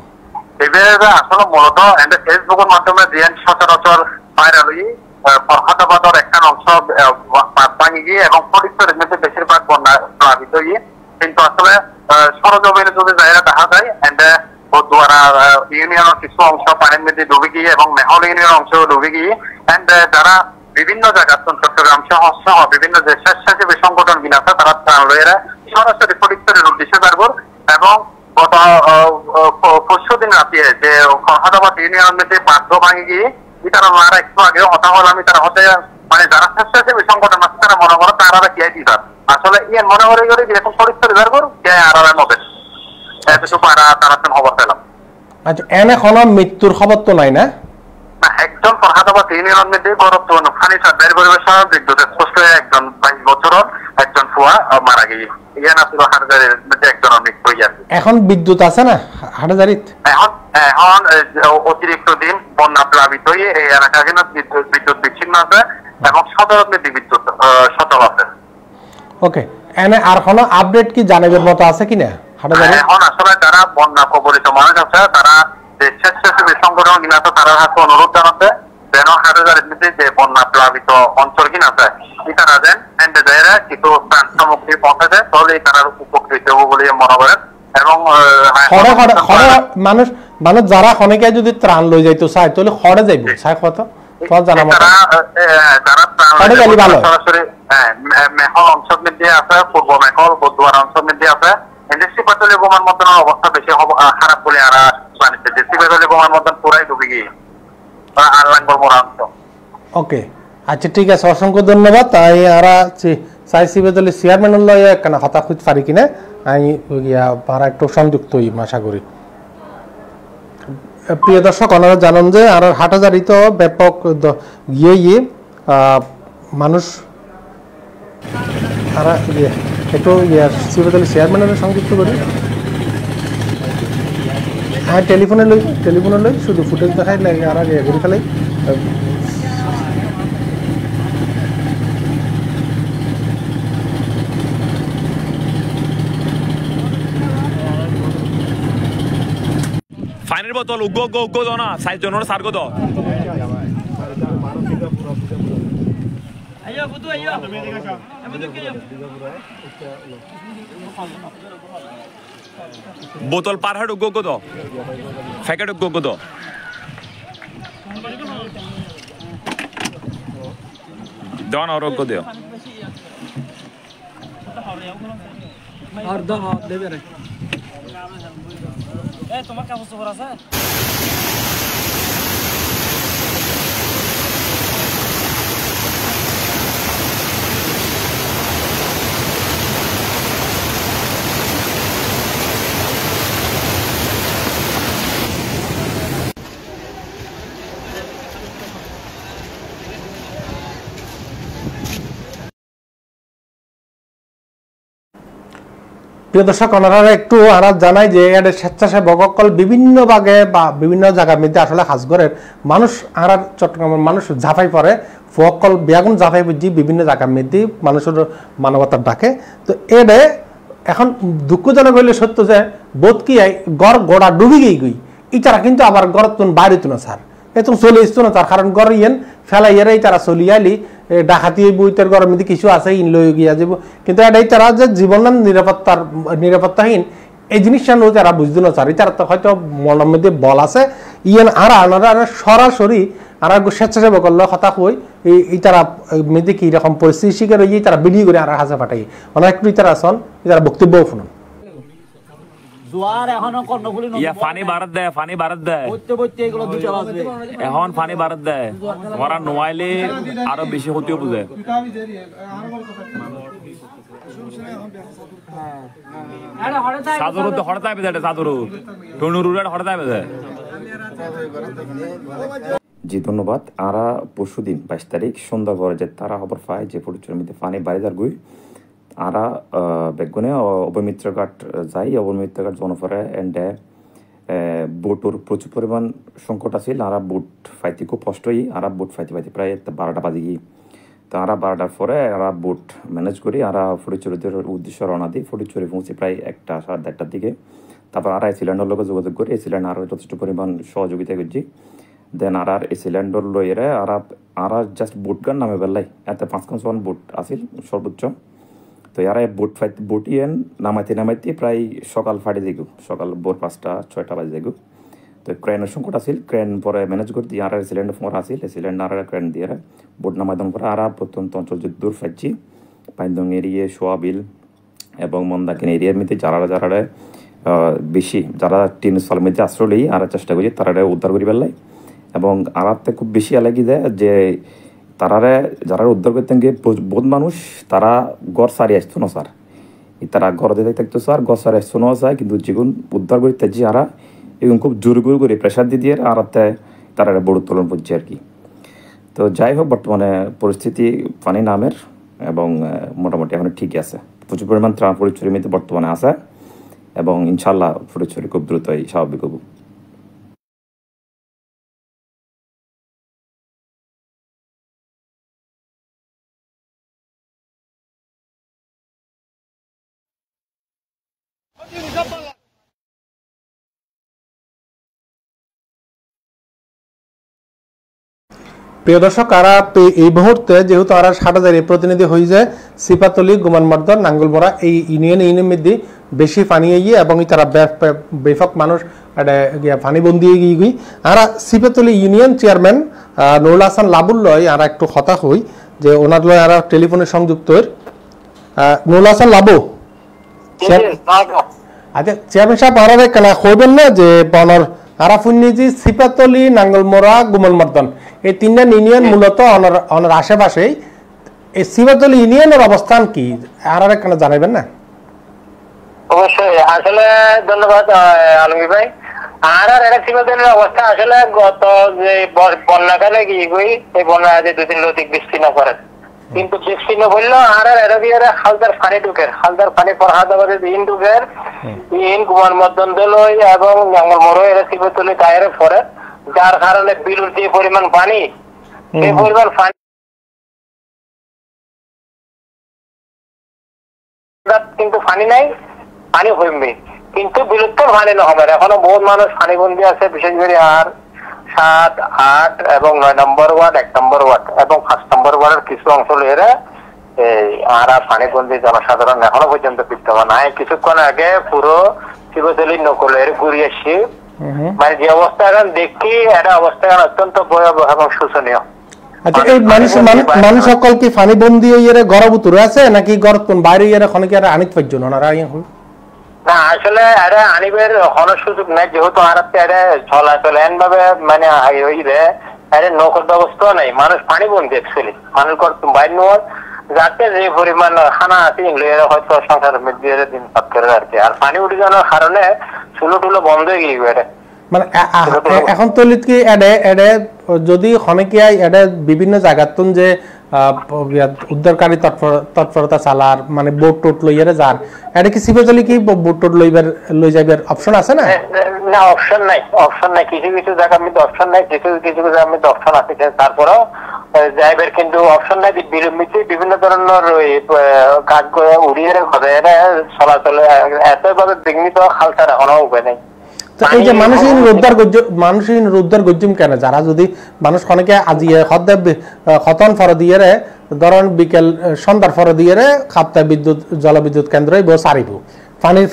এবে আসলে মূলত ফেসবুকের মাধ্যমে দিয়ান সচরাচর ভাইরাল হই ফরহাদাবাদের একটা অংশ ভাঙি গিয়ে এবং ফটিকছড়ির মধ্যে বেশিরভাগ বন্যা প্লাবিত হই কিন্তু আসলে সরজমিনে যদি জায়গা দেখা যায় বদুয়ারা ইউনিয়নের কিছু অংশ পানির মধ্যে ডুবে গিয়ে এবং মেহল ইউনিয়নের অংশ ডুবে গিয়ে যারা বিভিন্ন জায়গা চট্টগ্রাম সহ বিভিন্ন যে স্বেচ্ছাসেবী সংগঠন কিনা আছে তারা ত্রাণ লয়েরা সরাসরি ফটিকছড়ির উদ্দেশ্যে যাবো এবং গত পরশু দিন রাতে যে ফরহাদাবাদ ইউনিয়নের মধ্যে বাধ্য ভাঙি গিয়ে তারা মারা একটু আগেও হতা হল আমি তারা হতে মানে যারা স্বেচ্ছাসেবী সংগঠন আছে তারা মনে করো তারা কি দিবার আসলে ইয়ান মনে করে গেলে যে এখন পরিস্থিতি বের করুক কে আর মধ্যে এত পারা তারা খবর পেলাম। আচ্ছা এনে কোনো মৃত্যুর খবর তো নাই না? একজন ফরহাদাবাদ ইউনিয়নের মধ্যে বর্তমান ফানি সার্ভের পরিবেশ বিদ্যুতের স্পষ্ট একজন 22 বছর একজন ফুয়া মারা গিয়ে ইয়ান আসলে হাজারের মধ্যে একজন মৃত্যু হয়েছে। এখন বিদ্যুৎ আছে না হাটাজারিত? এখন অতিরিক্ত দিন বন্যা প্লাবিত হয়ে এই এলাকা কিন্তু বিদ্যুৎ বিচ্ছিন্ন আছে এবং সদর মধ্যে বিদ্যুৎ সচল আছে। ওকে এনে আর কোনো আপডেট কি জানাবের মতো আছে কিনা হাটাজারি? এখন আসলে যারা বন্যা কবলিত মানুষ আছে তারা যে স্বেচ্ছাসেবী সংগঠন কিনা আছে তারা হাতে অনুরোধ জানাতে যেন হাটাজারির মধ্যে যে বন্যা প্লাবিত অঞ্চল কিনা আছে তারা যেন এন্ডে যায় কিছু ত্রাণ সামগ্রী পৌঁছে দেয় তাহলে তারা উপকৃত হবে বলে মনে করেন। এবং মানুষ মানুষ যারা অনেকে যদি ত্রাণ লই যাইতো চাই তাহলে খড়ে যাইব চাই কত জানা মতো সরাসরি মেহল অঞ্চল মধ্যে আছে, পূর্ব মেহল বদুয়ার অঞ্চল মধ্যে আছে। সিপাতলি বোমার মতন অবস্থা বেশি খারাপ বলে আর জানিছে যে সিপাতলি বোমার মতন পুরাই ডুবে গিয়ে আর লাঙ্গল মোড়া অঞ্চল। ওকে আচ্ছা ঠিক আছে অসংখ্য ধন্যবাদ। তাই আরা চাই সিপাতলি চেয়ারম্যান লয় কেন হতা খুঁজ পারি কিনা আমি পারা একটু সংযুক্ত হই আশা করি। প্রিয় দর্শক আপনারা জানেন যে আর হাটাজারি তো ব্যাপক গিয়ে মানুষ একটু সিপাতলি চেয়ারম্যানের সংযুক্ত করি। হ্যাঁ টেলিফোনে লই শুধু ফুটেজ দেখাই লাগে আর ঘুরে ফেলাই। পানির বোতল উগ্গ দাও না সাইজ জনের সার গো দাও। বোতল পার হেড উগ্গ দাও, প্যাকেট উগ্গ দাও। দাও না উগ্গ দাও। আর দাও দেবে রে তোমার কাপড় চোপড় আছে? প্রিয় দর্শক ওনারা একটু আর জানাই যে এর স্বেচ্ছাসেবক সকল বিভিন্ন ভাগে বা বিভিন্ন জায়গার মধ্যে আসলে হাজগরের মানুষ আর চট্টগ্রামের মানুষ ঝাঁপাই পড়ে ফকল বেগুন ঝাঁপাই বুঝি বিভিন্ন জায়গার মধ্যে মানুষের মানবতার ডাকে। তো এডে এখন দুঃখজনক হইলে সত্য যে বোধ কি গড় গোড়া ডুবি গই ইতারা কিন্তু আবার গড় তুন বাইরে তুন স্যার এতন চলে আসতো না তার কারণ গড় ইয়েন ফেলাইয়ারাই তারা চলিয়ালি ডাকাতি বইতের গড়ের মধ্যে কিছু আছে ইন লই গিয়া যাব কিন্তু এটাই তারা যে জীবন নিরাপত্তাহীন এই জিনিসটা নয় তারা বুঝতে না চারি তারা তো হয়তো মনের মধ্যে বল আছে ইয়েন আর আনারা সরাসরি আর স্বেচ্ছাসেবক কথা কই এই তারা মধ্যে কি রকম পরিস্থিতি শিকার হয়ে তারা ভিডিও করে আর হাজা পাঠাই অনেক একটু তারা আসন তারা বক্তব্য শুনুন। জোয়ার এখনো কর্ণফুলি নদী পানি বাড়ত দেয় এগুলো দুটো বাজবে এখন পানি বাড়ত দেয় ওরা নোয়াইলে আরো বেশি ক্ষতিও বুঝে। সাদরু তো হড়তাই বেজে সাদরু টনুরুর হড়তাই বেজে। জি ধন্যবাদ। আরা পরশুদিন 22 তারিখ সন্ধ্যা পরে যে তারা খবর পায় যে ফটিকছড়িতে পানি বাড়িদার গুই আরা বেগুনে অবমিত্রঘাট যাই অবমিত্রঘাট জনপরে এন্ডে বোটর প্রচুর পরিমাণ সংকট আছিল আর বোট ফাইতে খুব কষ্ট হই আর বোট ফাইতে প্রায় 12টা বাজে গিয়ে তো আর 12টার পরে আর বোট ম্যানেজ করি আর ফটিকছড়িদের উদ্দেশ্যে রওনা দিই। ফটিকছড়ি পৌঁছে প্রায় 1টা 1:30টার দিকে। তারপর আর এই সিলিন্ডার লোক যোগাযোগ করি এই সিলিন্ডার আরও যথেষ্ট পরিমাণ সহযোগিতা করছি। দেন আর এই সিলিন্ডার লইরে আর জাস্ট বোট গান নামে বেলাই এতে 5 বোট আছিল সর্বোচ্চ। তো এরা বোট ইয়েন নামাইতে প্রায় সকাল ফাটে যাইগু সকাল ভোর 5টা 6টা বাজে যাইগু। তো ক্রেনের সংকট আছিল ক্রেন পরে ম্যানেজ করতে আর সিলিন্ডার ফোর আছিল সিলিন্ডার ক্রেন দিয়ে বোট নামাইদন করে আর প্রত্যন্ত অঞ্চল যে দূর ফাইছি পাইন্দং এরিয়ে সোয়াবিল এবং মন্দাকিন এরিয়ার মধ্যে যারা বেশি যারা টিন স্থল মধ্যে আশ্রয় লই আর চেষ্টা করছি তারা উদ্ধার করি পেলাই এবং আরাতে খুব বেশি লাগি যায় যে তারারে যারা উদ্ধার করতেন গিয়ে বহুত মানুষ তারা গড় সারি আসতো না স্যার, তারা ঘর দিতে থাকতো স্যার, গড় সারি আসতো না স্যার, কিন্তু যেগুন উদ্ধার করতে যে আরা এবং খুব জোর করে প্রেশার দিয়ে আর তারা বড় তোলন পড়ছে আর কি। তো যাই হোক, বর্তমানে পরিস্থিতি পানি নামের এবং মোটামুটি এখন ঠিক আছে, প্রচুর পরিমাণ ত্রাণ ফটিকছড়ির মধ্যে বর্তমানে আছে এবং ইনশাল্লাহ ফটিকছড়ি খুব দ্রুতই স্বাভাবিক হব। প্রিয় দর্শক, আরা এই মুহূর্তে যেহেতু আরা 60,000 প্রতিনিধি হয়ে যায় সিপাতলি, গুমানমর্দন, নাঙ্গলমরা এই ইউনিয়নের মধ্যে বেশি পানি ইয়ে এবং তারা ব্যাপক মানুষ পানিবন্দি গিয়ে আরা সিপাতলি ইউনিয়ন চেয়ারম্যান নুরুল হাসান লাবুল লয় আর একটু হতা হই যে ওনার লয় আর টেলিফোনে সংযুক্ত নুরুল হাসান লাবু। আচ্ছা চেয়ারম্যান সাহেব, আর কেন হইবেন না যে বনর আরাফুন্নিজি, সিপাতলি, নাঙ্গলমরা, গুমলমর্দন এই তিনটা ইউনিয়ন মূলত অনার আশেপাশেই। এই সিপাতলি ইউনিয়নের অবস্থান কি আর কেন জানাবেন না? অবশ্যই, আসলে ধন্যবাদ আলমগীর ভাই। আর এটা সিপাতলির অবস্থা আসলে গত যে বন্যাকালে গিয়ে এই বন্যা যে 2-3 অধিক বিস্তীর্ণ করে, কিন্তু বিস্তীর্ণ বললো আর এটা দিয়ে হালদার পানি ঢুকের, হালদার পানি ফরহাদাবাদে দিন ঢুকের, ইন কুমার মদন দলই এবং নাঙ্গলমরা এরা সিপাতলি দায়ের পরে, যার কারণে বিলুর যে পরিমাণ পানি, সেই পরিমাণ পানি কিন্তু পানি নাই, পানি হইবে কিন্তু বিলুপ্ত পানি না হবে। এখনো বহুত মানুষ পানিবন্দী আছে, বিশেষ করে আর 7, 8 এবং 9 নম্বর ওয়ার্ড, 1 নম্বর ওয়ার্ড এবং 5 নম্বর ওয়ার্ডের কিছু অংশ এরা আর পানিবন্দী জনসাধারণ এখনো পর্যন্ত বিদ্যমান। কিছুক্ষণ আগে পুরো শিবতলী নকলের ঘুরে আসছি, মানে যে অবস্থা এখন দেখি এটা অবস্থা অত্যন্ত ভয়াবহ এবং শোচনীয়। আচ্ছা, এই মানুষ সকল কি পানিবন্দি ইয়ে গর্ভবতী আছে নাকি গর্ভ বাইরে ইয়ে খনকে আনিত পাইজন ওনারা? না, আসলে এটা আনিবের কোনো সুযোগ নাই, যেহেতু আরাতে এটা চলাচল এন ভাবে মানে এটা নৌকার ব্যবস্থা নাই, মানুষ পানিবন্দি অ্যাকচুয়ালি মানুষ বাইর নেওয়ার যাতে যে পরিমাণ খানা আছে এরা হয়তো সংসারের মধ্যে দিন পাত করে আর কি। আর পানি উঠে যাওয়ার কারণে চুলো টুলো বন্ধ হয়ে গিয়ে এটা মানে এখন তলিত কি এডে যদি খনকিয়ায় এডে বিভিন্ন জায়গাতুন যে উদ্ধারকারী তৎপরতা চালার মানে বোট টোট লইয়ারে যার এটা কি সিপাতলি কি বোট টোট লই যাইবার অপশন আছে না? না, অপশন নাই, অপশন নাই, কিছু কিছু জায়গার মধ্যে অপশন নাই, কিছু কিছু জায়গার মধ্যে অপশন আছে, তারপরেও যাইবার কিন্তু অপশন নাই। বিলম্বিত বিভিন্ন ধরনের কাজ করে উড়িয়ে ঘরে চলাচলে এতভাবে বিঘ্নিত খালতার এখনো উপায় নেই। এই যে মানুষহীন উদ্ধার গজ্জুম কেন? যারা যদি মানুষ অনেকে আজিয়ে খতন ফর দিয়ে ধরেন বিকেল সন্ধ্যার ফর দিয়ে খাপ্তায় বিদ্যুৎ জলবিদ্যুৎ কেন্দ্র সারিব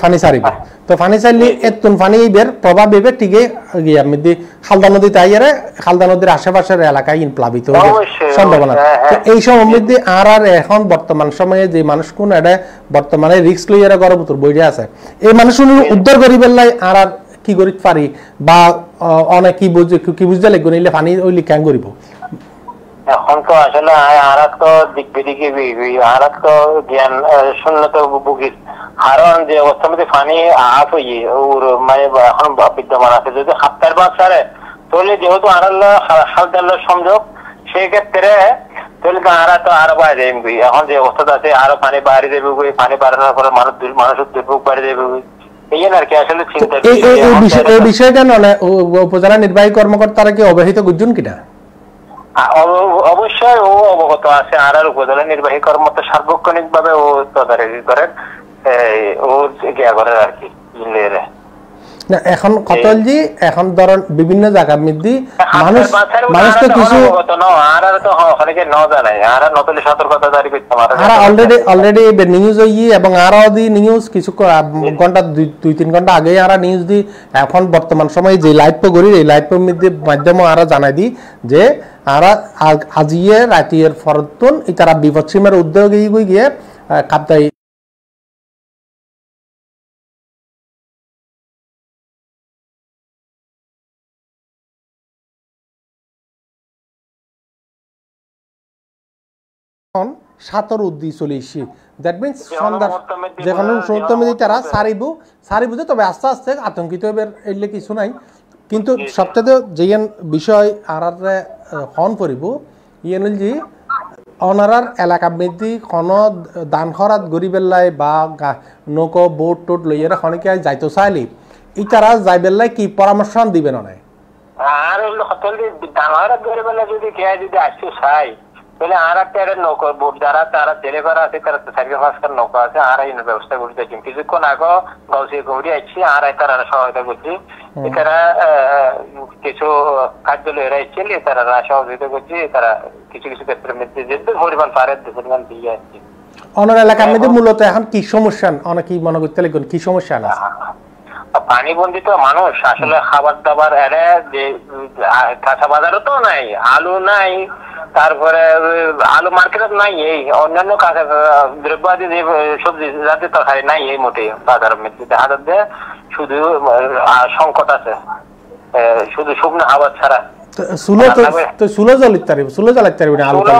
ফানি সারিব, তো ফানি চাইলে এতুন ফানি বের প্রভাব এবে টিকে গিয়ার মধ্যে খালদা নদী তাইয়ারে খালদা নদীর আশেপাশের এলাকায় প্লাবিত সম্ভাবনা। তো এই সময় মধ্যে আর এখন বর্তমান সময়ে যে মানুষ কোন এটা বর্তমানে রিস্ক লইয়ারে গর্ভবতী বইরে আছে, এই মানুষ উদ্ধার করিবার লাই আর কি করি পারি বা অনেক কি বুঝতে লাগবে নিলে পানি ওইলি ক্যাং করিব? এখন তো আসলে আর তো দিক বিদিকে আর তো জ্ঞান শূন্যত বুকির কারণ যে অবস্থার মধ্যে পানি আপ হইয়ে ওর মানে এখন বিদ্যমান আছে। যদি হাপ্তার বাদ সারে তাহলে যেহেতু হালদার সংযোগ, সেই ক্ষেত্রে তাহলে তো আর তো আরো বাইরে যাবে। এখন যে অবস্থাটা আছে আরো পানি বাইরে যাবে, পানি বাড়ানোর পরে মানুষের দুর্ভোগ বাইরে যাবে, এই আর কি আসলে চিন্তা। এই বিষয়টা উপজেলা নির্বাহী কর্মকর্তারা কি অবহিত গুজুন কিনা? অবশ্যই ও অবগত আছে, আর উপজেলা নির্বাহী কর্মকর্তা সার্বক্ষণিক ভাবে ও তদারকি করেন, ও ইয়া করেন আর কি। না এখন কতলজি এখন ধরেন বিভিন্ন জায়গার মধ্যে মানুষ তো কিছু আর তো অনেকে ন জানাই আর নতুন সতর্কতা জারি করতে পারে আর অলরেডি নিউজ হই এবং আরো দি নিউজ কিছু ঘন্টা 2-3 ঘন্টা আগে আর নিউজ দি এখন বর্তমান সময়ে যে লাইভ করি এই লাইভ মধ্যে মাধ্যমে আর জানাই দি যে আর আজিয়ে রাতের ফরতুন তারা বিপদসীমার উদ্যোগে গিয়ে কাপ্তাই সাতর উদ্দি চলে এসছি দ্যাট মিনস সন্ধ্যা যেখানে সন্ধ্যা তারা সারিবুতে তবে আস্তে আস্তে আতঙ্কিত এলে কিছু নাই কিন্তু সবচেয়ে যেন বিষয় আর হন পড়ব ইয়ে যে অনারার এলাকা মেদি কোন দান খরাত গরিবেল্লাই বা নৌকো বোট টোট লইয়ারা খনিকে যাইতো চাইলি ই তারা যাইবেল্লাই কি পরামর্শ দিবেন না আর হতল দান খরাত গরিবেল্লাই যদি কে যদি আসতে চাই তাহলে আর একটা নৌকো বোট যারা তারা জেলে করা আছে তারা সার্ভিস করার নৌকা আছে আর এই ব্যবস্থা করতে চাই কিছুক্ষণ আগে গাউসিয়া কমিটি আসছি আর তারা সহায়তা করছি তারা কিছু কার্যালয়েরা এসেছিল তারা সহযোগিতা করছে তারা কিছু কিছু ক্ষেত্রে মধ্যে যে পরিমাণ পারে পরিমাণ দিয়ে আসছে অনেক এলাকার মধ্যে মূলত এখন কি সমস্যা অনেকেই মনে করতে লাগবেন কি সমস্যা আছে পানি বন্দিত মানুষ আসলে খাবার দাবার এনে যে কাঁচা বাজারও তো নাই আলু নাই তারপরে আলু মার্কেট নাই এই অন্যান্য কাঁচা দ্রব্যাদি যে সবজি জাতীয় তরকারি নাই এই মোটে বাজারের মধ্যে দেখা যাচ্ছে শুধু সংকট আছে শুধু শুকনো আবাদ ছাড়া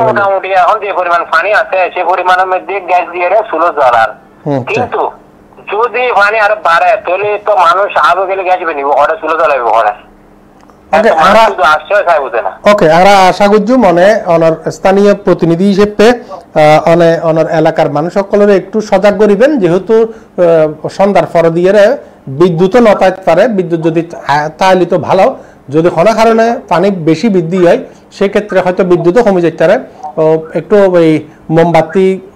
মোটামুটি এখন যে পরিমাণ পানি আছে সে পরিমাণের মধ্যে গ্যাস দিয়ে সুলো জ্বলার কিন্তু যদি পানি আরো বাড়ে তাহলে তো মানুষ আগে গেলে গ্যাস নিব ওরা সুলো জ্বলাবে ওরা আশা করছি মনে অনার স্থানীয় প্রতিনিধি হিসেবে অনার এলাকার মানুষ সকলের একটু সজাগ করিবেন যেহেতু সন্ধ্যার পর দিয়ে বিদ্যুৎ নতাইতে পারে বিদ্যুৎ যদি তাহলে তো ভালো যদি কোনো কারণে পানি বেশি বৃদ্ধি হয় সেক্ষেত্রে হয়তো বিদ্যুৎও কমে যেতে পারে একটু ওই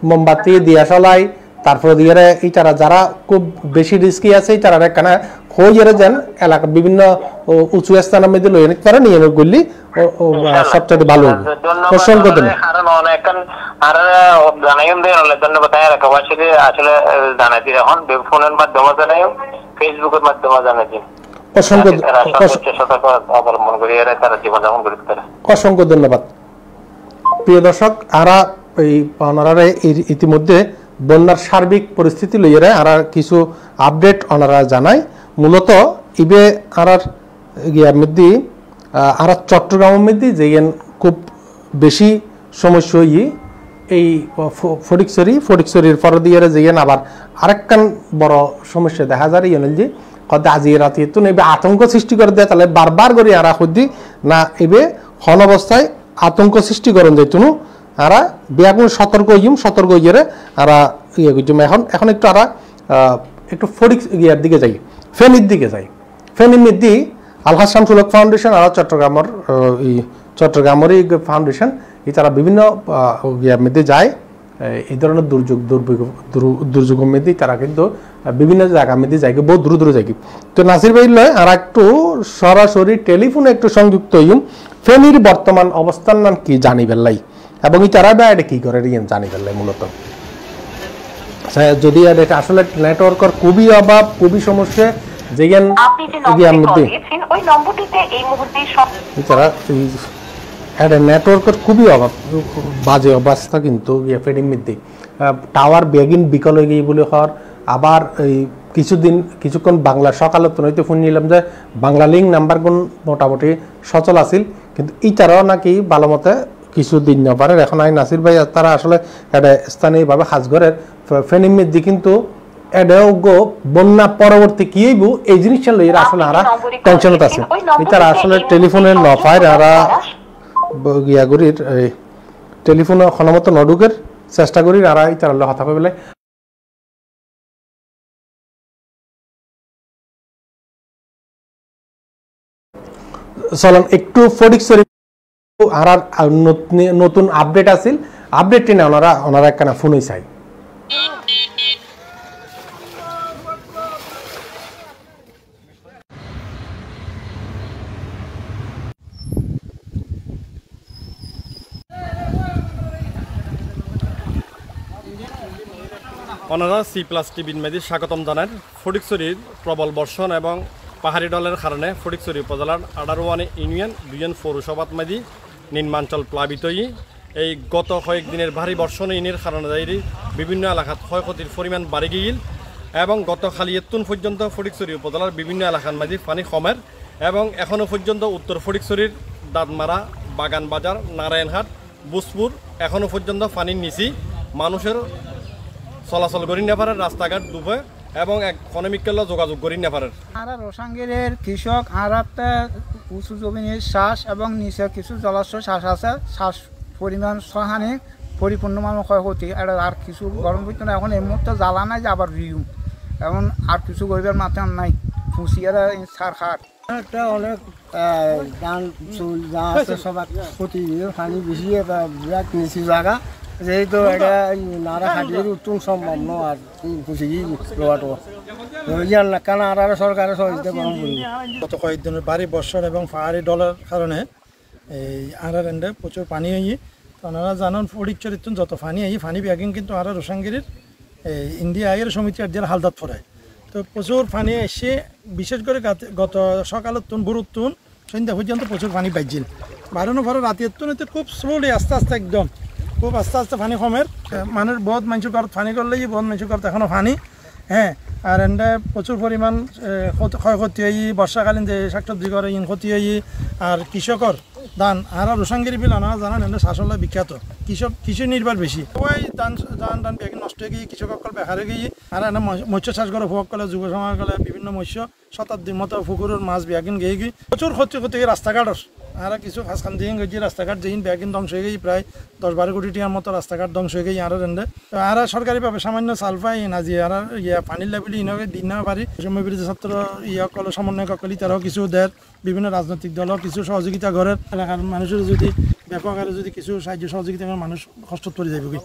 মোমবাতি দিয়া চলাই তারপরে দিয়ে এই তারা যারা খুব বেশি রিস্কি আছে তারা কেন হয়ে যেন এলাকার বিভিন্ন উঁচু স্থানের মধ্যে লয়ে নিতে পারে নিয়ে গলি সবচেয়ে ভালো হবে অসংখ্য অসংখ্য ধন্যবাদ প্রিয় দর্শক আরা এই ওনারা ইতিমধ্যে বন্যার সার্বিক পরিস্থিতি লইয়া আর কিছু আপডেট ওনারা জানায় মূলত ইবে আর ইয়ার মধ্যে আর চট্টগ্রামের মধ্যে যেন খুব বেশি সমস্যা এই ফটিকছড়ির পর দিয়ে যেন আবার আরেকখান বড় সমস্যা দেখা যায় ইয়ে যে কত আজি রাতে তো এবে আতঙ্ক সৃষ্টি করে দেয় তাহলে বারবার করে আর খুদি না এবে হন অবস্থায় আতঙ্ক সৃষ্টি করেন যাইতুন আরা বেগুন সতর্ক ইয়ে আরা ইয়ে করছি এখন একটু আরা একটু ফটিক ইয়ার দিকে যাই ফেনীর দিকে যাই ফেনীর মধ্যে আলহাজ শামসুল ফাউন্ডেশন আর চট্টগ্রামের ফাউন্ডেশন তারা বিভিন্ন ইয়ার মধ্যে যায় এই ধরনের দুর্যোগের মধ্যে তারা কিন্তু বিভিন্ন জায়গার মধ্যে যায় বহু দূর দূরে যায় তো নাসির ভাই লয় আর একটু সরাসরি টেলিফোনে একটু সংযুক্ত হইম ফেনীর বর্তমান অবস্থান নাম কি জানি বেলাই এবং তারা এটা কি করে জানি বেলাই মূলত যদি এটা আসলে নেটওয়ার্কের খুবই অভাব খুবই সমস্যা যেখান নেটওয়ার্কের খুবই অভাব বাজে অবস্থা কিন্তু ফেডিং মধ্যে টাওয়ার বেগিন বিকল হয়ে গিয়ে বলে হওয়ার আবার এই কিছুক্ষণ বাংলা সকালত নইতে ফোন নিলাম যে বাংলা লিঙ্ক নাম্বার গুণ মোটামুটি সচল আছিল কিন্তু ইটারাও নাকি ভালো মতে কিছুদিন না পারে এখন আই নাসির ভাই তারা আসলে এটা স্থানীয়ভাবে হাজগরের ফেনির মধ্যে কিন্তু বন্যা পরবর্তী কি হইব এই জিনিসটা লইয়া আসলে আরা টেনশনত আছে তারা আসলে টেলিফোনের নফায় আরা গিয়াগুড়ির টেলিফোনে খনমত নডুকের চেষ্টা করি আর তারা কথা কইলে চলন একটু ফটিকছড়ি আর নতুন আপডেট আছিল আপডেটটি না ওনারা একখানা ফোনই চাই ওনারা C+ টিভির মেদি স্বাগতম জানান ফটিকছড়ির প্রবল বর্ষণ এবং পাহাড়ি ডলের কারণে ফটিকছড়ি উপজেলার 18 ইউনিয়ন 2 পৌরসভাত মেদি নিম্নাঞ্চল প্লাবিত এই গত কয়েকদিনের ভারী বর্ষণ ইনের কারণে বিভিন্ন এলাকাত ক্ষয়ক্ষতির পরিমাণ বাড়ি গিয়েছিল এবং গত খালিয়েতুন পর্যন্ত ফটিকছড়ি উপজেলার বিভিন্ন এলাকার মেদি পানি কমের এবং এখনও পর্যন্ত উত্তর ফটিকছড়ির দাঁতমারা বাগানবাজার নারায়ণহাট বুসপুর এখনো পর্যন্ত পানির নিচি মানুষের চলাচল করি না পারে রাস্তাঘাট ডুবে এবং ইকোনমিক্যাল যোগাযোগ করি না পারে। আর রসাঙ্গেরের কৃষক আর একটা উঁচু জমিনের শ্বাস এবং নিচে কিছু জলাশয় শ্বাস আছে, শ্বাস পরিমাণ সহানে পরিপূর্ণ মানুষ ক্ষয়ক্ষতি আর কিছু গরম পড়তো না। এখন এই মুহূর্তে জ্বালা নাই যে আবার রিউ এখন আর কিছু গরিবের মাথায় নাই ফুসিয়ারা সার খার একটা অনেক ধান চুল যা আছে সবার ক্ষতি পানি বেশি বিরাট নিচু জায়গা যেহেতু এটা নাড়া খাটিয়ে উত্তম সম্ভব নয় আর খুশি লোয়াটো ইয়ার না কেন আর সরকারের সহযোগিতা গ্রহণ করবে। গত কয়েকদিনের ভারী বর্ষণ এবং পাহাড়ি ডলার কারণে এই আরার এন্ডে প্রচুর পানি হয়ে তো ওনারা জানান ফটিকছড়ির যত পানি হয় পানি ব্যাগিং কিন্তু আর রসাঙ্গিরির ইন্ডিয়া আয়ের সমিতি আর দিয়ে হালদাত পড়ায় তো প্রচুর পানি এসে বিশেষ করে গত সকালের তুন ভোরের তুন সন্ধ্যা পর্যন্ত প্রচুর পানি বাজছিল বাড়ানোর পরে রাতের তুন এতে খুব স্লোলি আস্তে আস্তে একদম খুব আস্তে আস্তে পানি কমের মানুষ বহুত মানুষের ঘর পানি করলে বহুত মানুষের ঘর এখনও পানি হ্যাঁ আর এন্ডে প্রচুর পরিমাণ ক্ষয়ক্ষতি হই বর্ষাকালীন যে শাকসবজি করে ইন ক্ষতি হই আর কৃষকর ধান আর রসাঙ্গিরি বিল আনা জানান এন্ডে শাসলা বিখ্যাত কৃষি নির্ভর বেশি ওই ধান ব্যাগিন নষ্ট হয়ে গিয়ে কৃষকসকল বেকার হয়ে গিয়ে আর এনে মৎস্য চাষ করে ভোগ করলে যুব সমাজ গেলে বিভিন্ন মৎস্য শতাব্দীর মতো পুকুরের মাছ ব্যাগিন গিয়ে গিয়ে প্রচুর ক্ষতি রাস্তাঘাটর আর কিছু খাসখান দিয়ে গিয়ে রাস্তাঘাট যেইন ব্যাগিন ধ্বংস হয়ে গিয়ে প্রায় 10-12 কোটি টাকার মতো রাস্তাঘাট ধ্বংস হয়ে গিয়ে আর এন্ডে আর সরকারিভাবে সামান্য সালফাই নাজি আর পানির লেভেল ইনকে দিন না পারি সময় বিরোধী ছাত্র সকল সমন্বয় কলি তারাও কিছু দেয় বিভিন্ন রাজনৈতিক দলও কিছু সহযোগিতা করেন এলাকার মানুষের যদি ব্যাপক আকারে যদি কিছু সাহায্য সহযোগিতা করে মানুষ কষ্ট পড়ে যাবে কি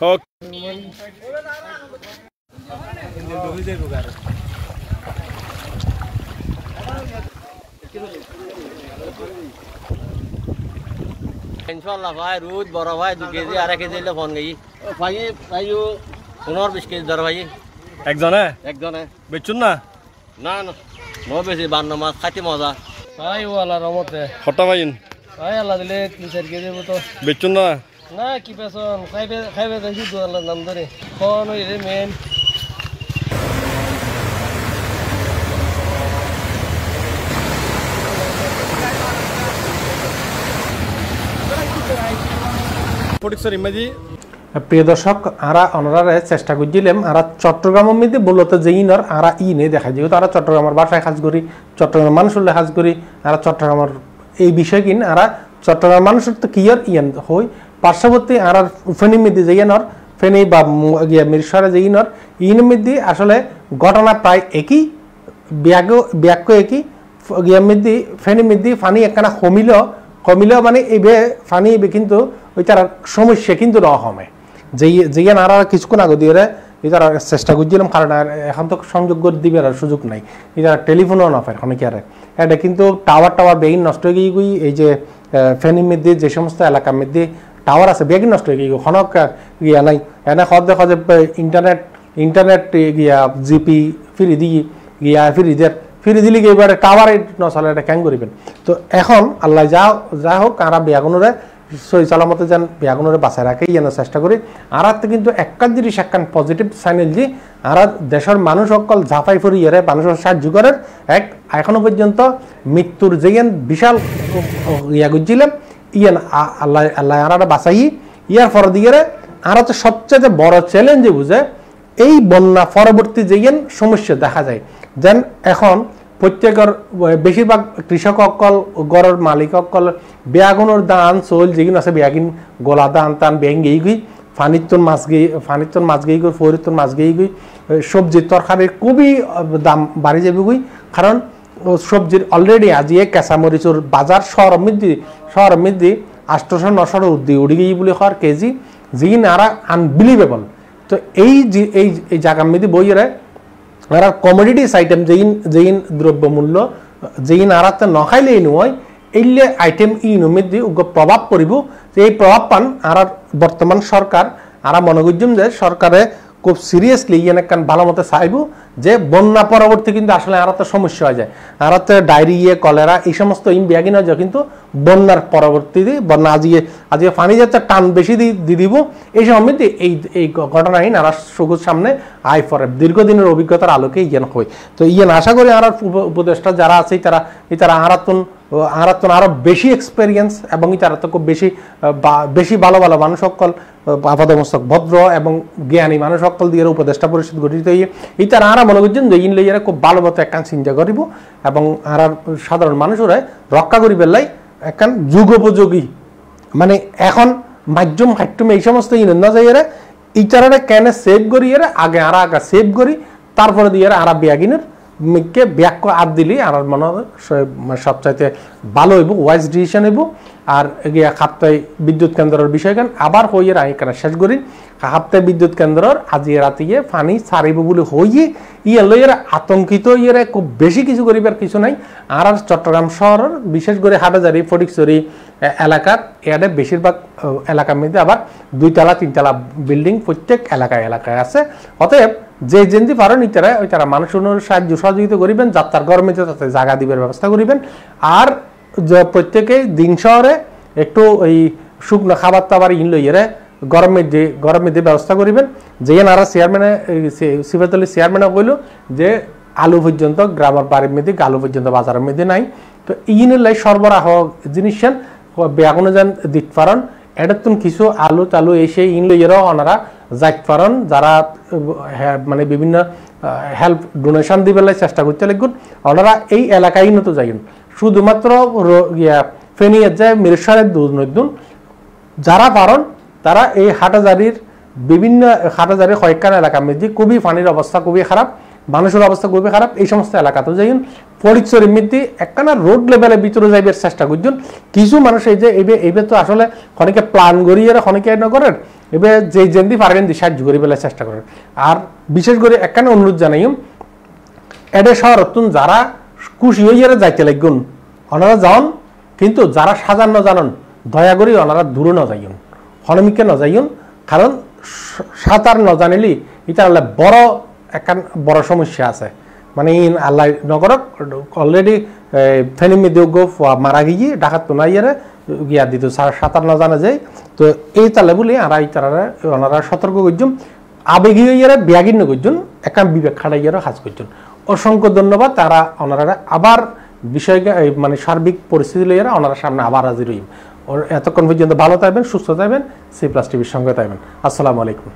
হোক ইনশাআল্লাহ ভাই রোজ বড় ভাই 2 কেজি আর 1 কেজি লে ফোন গই ভাই ভাইও 15-20 কেজি দর ভাই একজনে বেচুন না না না নো বেশি বান্ন মাছ খাইতে মজা ভাই ওয়ালা রমতে হটা ভাইন ভাই আল্লাহ দিলে 3-4 কেজি মতো বেচুন না না কি পেছন খাইবে দেখি দু আল্লাহর নাম ধরে কোন ওই রে মেন ফটিকছড়ি মাঝি প্রিয় দর্শক আরা অনরারে চেষ্টা করছিলাম আরা চট্টগ্রামের মধ্যে বলতে যেইনর আরা ইনে দেখা যেহেতু আরা চট্টগ্রামের বাসায় কাজ করি চট্টগ্রামের মানুষের কাজ করি আরা চট্টগ্রামের এই বিষয় কিন আরা চট্টগ্রামের মানুষের তো কিয়ার ইয়ান হই পার্শ্ববর্তী আর ফেনীর মধ্যে যেইনর ফেনী বা মিরসরে যেইনর ইনের মধ্যে আসলে ঘটনা প্রায় একই ব্যাক্য একই গিয়ার মধ্যে ফেনীর মধ্যে পানি একখানা কমিল মানে এই পানি কিন্তু ওই তার সমস্যা কিন্তু ন কমে যেই আর কিছুক্ষণ আগে দিয়ে এই তারা চেষ্টা করছিলাম কারণ আর এখন তো সংযোগ করে দিবে আর সুযোগ নাই এই তারা টেলিফোনও না পায় অনেকে আর এটা কিন্তু টাওয়ার বেগিন নষ্ট হয়ে গিয়ে এই যে ফেনীর মধ্যে যে সমস্ত এলাকার মধ্যে টাওয়ার আছে বেগিন নষ্ট হয়ে গিয়ে খনক গিয়া নাই এনে খদ দেখা যে ইন্টারনেট গিয়া জিপি ফিরি দিয়ে গিয়া ফিরি দিলে গিয়ে এবারে টাওয়ারে নচলে এটা ক্যাং করিবেন তো এখন আল্লাহ যা হোক আর বেয়াগুনরে সই সালামতে যেন বেয়াগুনরে বাঁচায় রাখেই যেন চেষ্টা করি আর কিন্তু একখান জিনিস একখান পজিটিভ সাইনেল যে আর দেশের মানুষ সকল ঝাঁপাই ফুরি ইয়ে মানুষের সাহায্য করেন এখনো পর্যন্ত মৃত্যুর যেন বিশাল ইয়া করছিলাম ইয়ান আল্লাহ আর বাঁচাই ইয়ার পর দিয়ে আর হচ্ছে সবচেয়ে বড় চ্যালেঞ্জে বুঝে এই বন্যা পরবর্তী যেন সমস্যা দেখা যায় যেন এখন প্রত্যেকের বেশিরভাগ কৃষক অকল গড়ের মালিক অকল বেয়াগুনের দান চল যেগুলো আছে বেয়াগিন গোলা দান টান বেং গেই গই ফানিতন মাছ গেই গই ফরিতন মাছ গেই গই সবজির তরকারির খুবই দাম বাড়ি যাবে গই কারণ সবজির অলরেডি আজিয়ে কেঁচামরিচুর বাজার শহর মধ্যে 800-900 উড়ি গিয়ে বলে হওয়ার কেজি যিনি আর আনবিলিভেবল তো এই জায়গার মধ্যে বইয়েরা আর কমোডিটিস আইটেম যেইন দ্রব্যমূল্য যেইন আরাতে নখাইলে নয় এইলে আইটেম ইনের মধ্যে প্রভাব পড়ব যে এই প্রভাব পান আর বর্তমান সরকার আর মনে করছুম যে সরকারে খুব সিরিয়াসলি ইয়েন একখান ভালো মতো চাইব যে বন্যা পরবর্তী কিন্তু আসলে আর তো সমস্যা হয়ে যায়, আর তো ডায়রিয়া কলেরা এই সমস্ত ব্যাগিন হয়ে যায় কিন্তু বন্যার পরবর্তী বন্যা আজকে পানি যাচ্ছে টান বেশি দিয়ে দিব এই সময় এই ঘটনাহীন আর সবুজ সামনে আয় পরে দীর্ঘদিনের অভিজ্ঞতার আলোকে ইয়েন হয়। তো ইয়েন আশা করি আর উপদেষ্টা যারা আছে তারা আরাতন আরো বেশি এক্সপেরিয়েন্স এবং তারা তো খুব বেশি ভালো মানুষ সকল আপাদমস্তক ভদ্র এবং জ্ঞানী মানুষ সকল দিয়ে উপদেষ্টা পরিষদ গঠিত হয়ে তারা আরা মনে করছেন যে ইন লইয়ারা খুব ভালো মতো একখান চিন্তা করিব এবং আর সাধারণ মানুষরা রক্ষা করি পেলাই একখান যুগোপযোগী মানে এখন মাধ্যম হাইটুম এই সমস্ত না যাইয়ারা ইটারা কেন সেভ করি আগে সেভ করি তারপরে দিয়ে আরা বিয়াগিনের কে ব্যাক আদ দিলি আমার মনে হয় সবচাইতে ভালো হইব, ওয়াইজ ডিসিশন হইব। আর গিয়া খাপ্তায় বিদ্যুৎ কেন্দ্রের বিষয়খান আবার হইয়ে এখানে শেষ করি। খাপ্তায় বিদ্যুৎ কেন্দ্রের আজি রাতিয়ে ফানি ছাড়িব বলে হইয়ে লইয়ের আতঙ্কিত খুব বেশি কিছু করিবার কিছু নাই। আর চট্টগ্রাম শহরের বিশেষ করে হাটাজারি ফটিকছড়ি এলাকার এয়ারে বেশিরভাগ এলাকার মধ্যে আবার 2 তলা 3 তলা বিল্ডিং প্রত্যেক এলাকায় আছে। অতএব যে যেমনি পারেন তারা মানুষ সাহায্য সহযোগিতা করিবেন, যাত্রার গরমে তাতে জায়গা দিবার ব্যবস্থা করিবেন। আর প্রত্যেকে দিন শহরে একটু ওই শুকনো খাবার টাবার লইয়ে গরমে দিয়ে ব্যবস্থা করিবেন। যে আর চেয়ারম্যানে সিফাতলি চেয়ারম্যানে কইল যে আলু পর্যন্ত গ্রামের বাড়ির মধ্যে আলু পর্যন্ত বাজারের মধ্যে নাই। তো লাই সরবরাহ জিনিস বেগুনে যান দিত পারেন এটাতুন কিছু আলু টালু এসে লইয়েরাও ওনারা যাইত পারেন, যারা মানে বিভিন্ন হেল্প ডোনেশন দিবেলাই চেষ্টা করতে লাগবেন। ওনারা এই এলাকায় তো যাইন শুধুমাত্র ফেনিয়ে যায় মিরসরের দুধ নদুন যারা পারেন তারা এই হাটাজারির কয়েকখান এলাকার মধ্যে খুবই পানির অবস্থা খুবই খারাপ, মানুষের অবস্থা খুবই খারাপ, এই সমস্ত এলাকাতেও যাইন। ফটিকছড়ির মধ্যে একখানা রোড লেভেলে ভিতরে যাইবার চেষ্টা করছেন। কিছু মানুষ এই যে এইবার তো আসলে অনেকে প্ল্যান করিয়ে অনেকে নগরের এবার যে যেমনি পারেন সাহায্য করি বেলার চেষ্টা করেন। আর বিশেষ করে একখানে অনুরোধ জানাই এডে শহর যারা খুশি হইয়া যাইতে লাগুন ওনারা যান, কিন্তু যারা সাজান না জানান দয়া করি ওনারা দূরে না যাইন, হনমিকে না যাইন। কারণ সাঁতার না জানিলি এটা বড় সমস্যা আছে। মানে আল্লাহ নগরক অলরেডি ফেনিমি দেব মারা গিয়ে ডাকাত তো নাই গিয়া দিত সাঁতার না জানা যায়। তো এই তালে বলি ওনারা সতর্ক করছেন, আবেগী ব্যাগিন্ন করছেন, একটা বিবেক খাটাইয়ারও কাজ করছেন। অসংখ্য ধন্যবাদ। তারা ওনারা আবার বিষয়কে মানে সার্বিক পরিস্থিতি লইয়া ওনারা সামনে আবার হাজির হইম। এতক্ষণ পর্যন্ত ভালো থাকবেন, সুস্থ থাকবেন, C+ টিভির সঙ্গে থাকবেন। আসসালামু আলাইকুম।